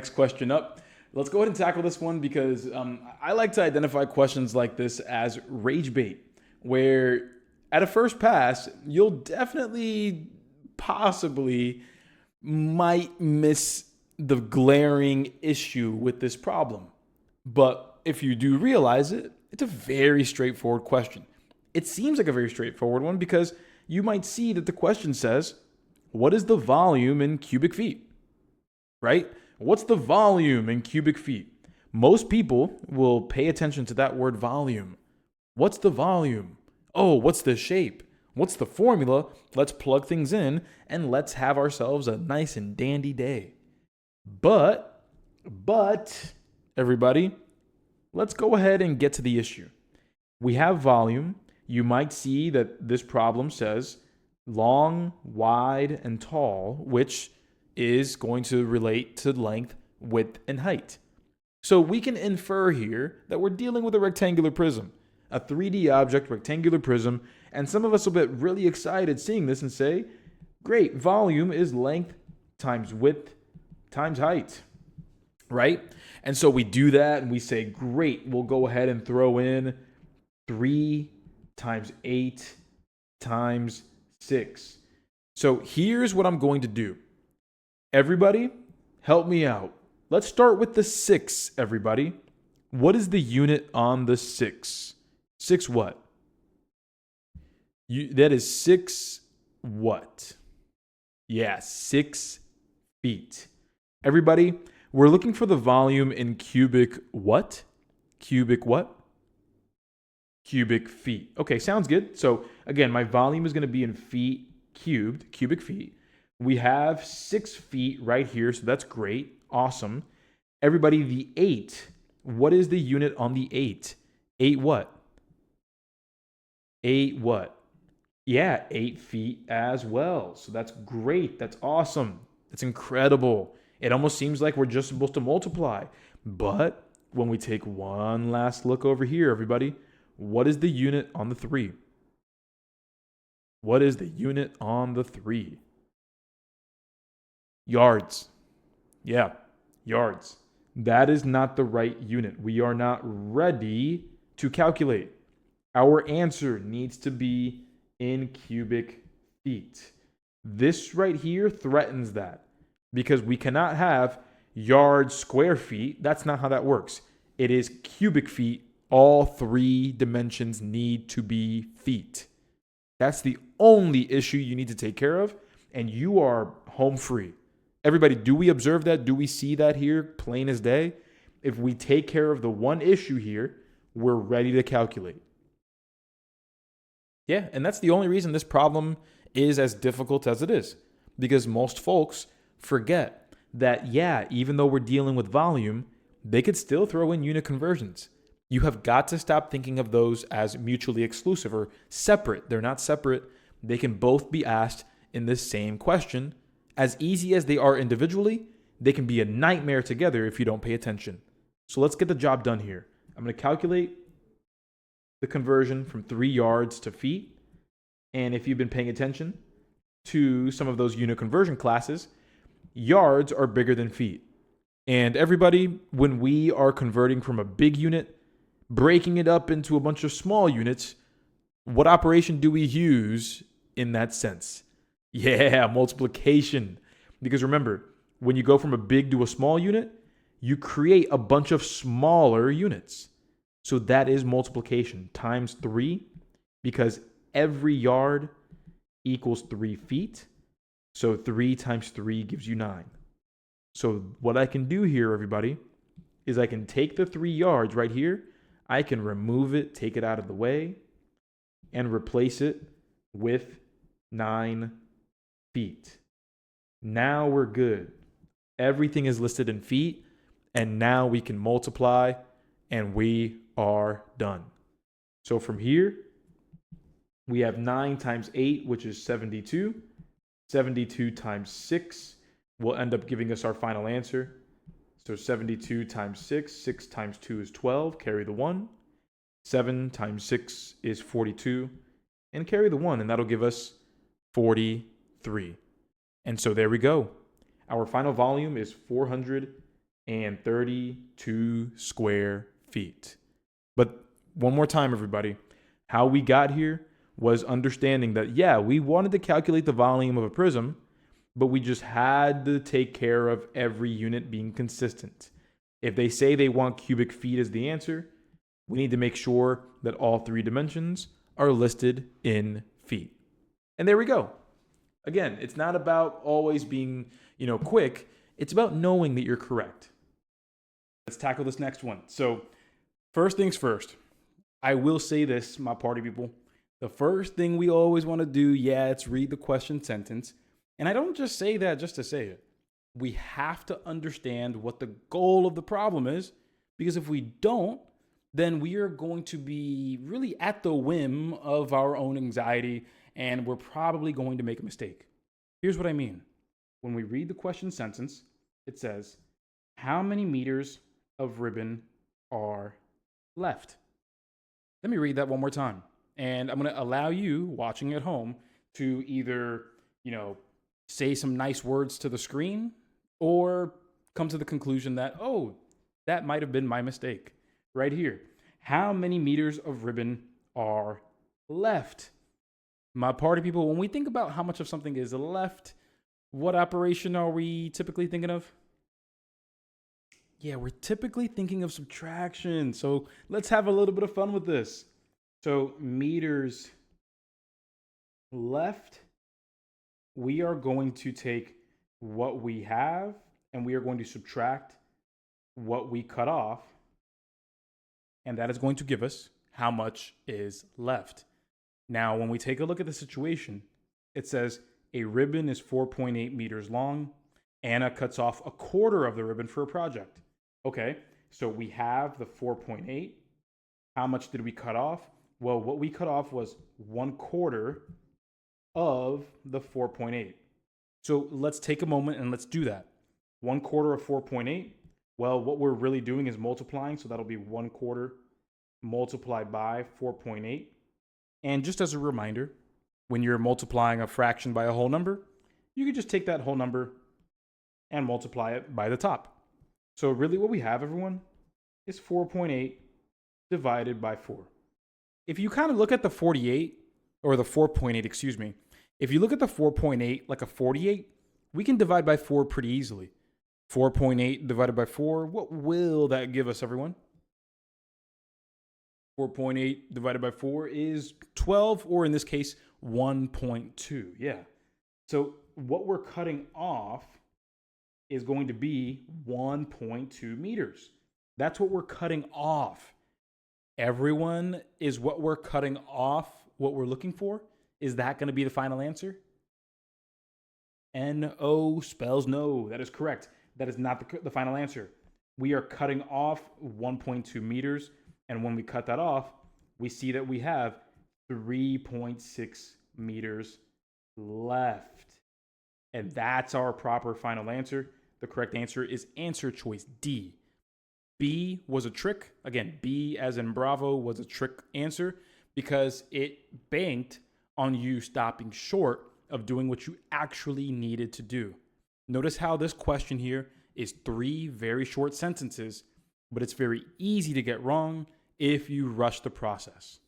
next question up. Let's go ahead and tackle this one because I like to identify questions like this as rage bait, where at a first pass, you'll definitely, possibly, might miss the glaring issue with this problem. But if you do realize it, it's a very straightforward question. It seems like a very straightforward one because you might see that the question says, what is the volume in cubic feet? Right? What's the volume in cubic feet? Most people will pay attention to that word volume. What's the volume? Oh, what's the shape? What's the formula? Let's plug things in and let's have ourselves a nice and dandy day. But, everybody, let's go ahead and get to the issue. We have volume. You might see that this problem says long, wide, and tall, which is going to relate to length, width, and height. So we can infer here that we're dealing with a rectangular prism, a 3D object rectangular prism, and some of us will get really excited seeing this and say, great, volume is length times width times height, right? And so we do that and we say, great, we'll go ahead and throw in 3 times 8 times 6. So here's what I'm going to do. Everybody, help me out. Let's start with the 6, everybody. What is the unit on the 6? 6 what? That is 6 what? Yeah, 6 feet. Everybody, we're looking for the volume in cubic what? Cubic what? Cubic feet. Okay, sounds good. So again, my volume is going to be in feet cubed, cubic feet. We have 6 feet right here, so that's great. Awesome. Everybody, the 8. What is the unit on the 8? 8 what? 8 what? Yeah, 8 feet as well. So that's great. That's awesome. That's incredible. It almost seems like we're just supposed to multiply. But when we take one last look over here, everybody, what is the unit on the 3? What is the unit on the 3? Yards. Yeah, yards. That is not the right unit. We are not ready to calculate. Our answer needs to be in cubic feet. This right here threatens that because we cannot have yards square feet. That's not how that works. It is cubic feet. All 3 dimensions need to be feet. That's the only issue you need to take care of, and you are home free. Everybody, do we observe that? Do we see that here, plain as day? If we take care of the one issue here, we're ready to calculate. Yeah, and that's the only reason this problem is as difficult as it is. Because most folks forget that, yeah, even though we're dealing with volume, they could still throw in unit conversions. You have got to stop thinking of those as mutually exclusive or separate. They're not separate. They can both be asked in this same question. As easy as they are individually, they can be a nightmare together if you don't pay attention. So let's get the job done here. I'm going to calculate the conversion from 3 yards to feet. And if you've been paying attention to some of those unit conversion classes, yards are bigger than feet. And everybody, when we are converting from a big unit, breaking it up into a bunch of small units, what operation do we use in that sense? Yeah, multiplication. Because remember, when you go from a big to a small unit, you create a bunch of smaller units. So that is multiplication times 3, because every yard equals 3 feet. So 3 times 3 gives you 9. So what I can do here, everybody, is I can take the 3 yards right here. I can remove it, take it out of the way, and replace it with 9 feet. Now we're good. Everything is listed in feet, and now we can multiply, and we are done. So from here, we have 9 times 8, which is 72. 72 times 6 will end up giving us our final answer. So 72 times 6, 6 times 2 is 12, carry the 1. 7 times 6 is 42, and carry the 1, and that'll give us 43. And so there we go. Our final volume is 400 and 32 square feet. But one more time, everybody, how we got here was understanding that, yeah, we wanted to calculate the volume of a prism, but we just had to take care of every unit being consistent. If they say they want cubic feet as the answer, we need to make sure that all three dimensions are listed in feet. And there we go. Again, it's not about always being, quick. It's about knowing that you're correct. Let's tackle this next one. So, first things first, I will say this, my party people. The first thing we always want to do, it's read the question sentence. And I don't just say that just to say it. We have to understand what the goal of the problem is, because if we don't, then we are going to be really at the whim of our own anxiety, and we're probably going to make a mistake. Here's what I mean. When we read the question sentence, it says, how many meters of ribbon are left? Let me read that one more time. And I'm going to allow you watching at home to either, say some nice words to the screen or come to the conclusion that, oh, that might have been my mistake. Right here. How many meters of ribbon are left? My party people, when we think about how much of something is left, what operation are we typically thinking of? Yeah, we're typically thinking of subtraction. So let's have a little bit of fun with this. So meters left, we are going to take what we have and we are going to subtract what we cut off. And that is going to give us how much is left. Now, when we take a look at the situation, it says a ribbon is 4.8 meters long. Anna cuts off a quarter of the ribbon for a project. Okay, so we have the 4.8. How much did we cut off? Well, what we cut off was 1/4 of the 4.8. So let's take a moment and let's do that. 1/4 of 4.8. Well, what we're really doing is multiplying. So that'll be 1/4 multiplied by 4.8. And just as a reminder, when you're multiplying a fraction by a whole number, you can just take that whole number and multiply it by the top. So really what we have, everyone, is 4.8 divided by 4. If you kind of look at the 48, or the 4.8, excuse me, if you look at the 4.8 like a 48, we can divide by 4 pretty easily. 4.8 divided by 4, what will that give us, everyone? 4.8 divided by 4 is 12, or in this case, 1.2. Yeah. So what we're cutting off is going to be 1.2 meters. That's what we're cutting off. Everyone, is what we're cutting off what we're looking for? Is that going to be the final answer? N-O spells no. That is correct. That is not the final answer. We are cutting off 1.2 meters. And when we cut that off, we see that we have 3.6 meters left. And that's our proper final answer. The correct answer is answer choice D. B was a trick. Again, B as in Bravo was a trick answer because it banked on you stopping short of doing what you actually needed to do. Notice how this question here is 3 very short sentences, but it's very easy to get wrong if you rush the process.